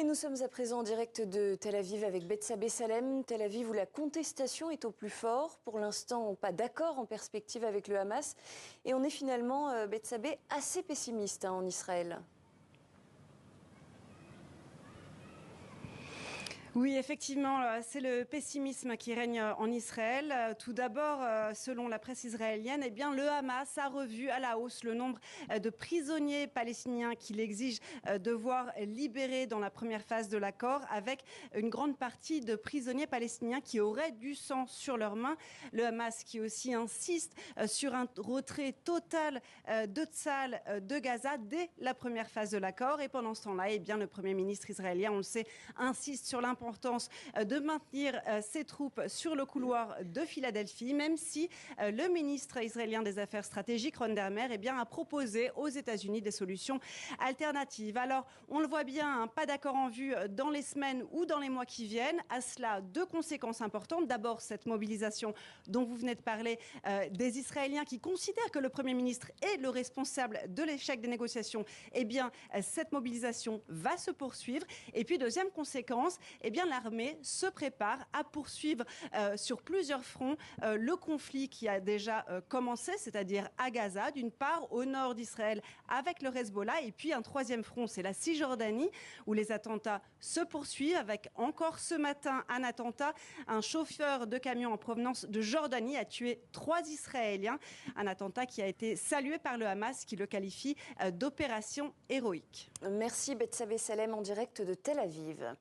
Et nous sommes à présent en direct de Tel Aviv avec Bethsabée Salem. Tel Aviv où la contestation est au plus fort. Pour l'instant, pas d'accord en perspective avec le Hamas. Et on est finalement, Bethsabée, assez pessimiste en Israël. Oui, effectivement, c'est le pessimisme qui règne en Israël. Tout d'abord, selon la presse israélienne, eh bien, le Hamas a revu à la hausse le nombre de prisonniers palestiniens qu'il exige devoir libérer dans la première phase de l'accord, avec une grande partie de prisonniers palestiniens qui auraient du sang sur leurs mains. Le Hamas qui aussi insiste sur un retrait total de Tzahal de Gaza dès la première phase de l'accord. Et pendant ce temps-là, eh bien, le Premier ministre israélien, on le sait, insiste sur l'importance de maintenir ses troupes sur le couloir de Philadelphie, même si le ministre israélien des Affaires stratégiques, Ron Dermer, eh bien, a proposé aux États-Unis des solutions alternatives. Alors, on le voit bien, pas d'accord en vue dans les semaines ou dans les mois qui viennent. À cela, deux conséquences importantes. D'abord, cette mobilisation dont vous venez de parler des Israéliens qui considèrent que le Premier ministre est le responsable de l'échec des négociations. Eh bien, cette mobilisation va se poursuivre. Et puis, deuxième conséquence, eh bien, l'armée se prépare à poursuivre sur plusieurs fronts le conflit qui a déjà commencé, c'est-à-dire à Gaza, d'une part, au nord d'Israël avec le Hezbollah, et puis un troisième front, c'est la Cisjordanie, où les attentats se poursuivent, avec encore ce matin un attentat. Un chauffeur de camion en provenance de Jordanie a tué 3 Israéliens, un attentat qui a été salué par le Hamas, qui le qualifie d'opération héroïque. Merci Bethsabée Salem en direct de Tel Aviv.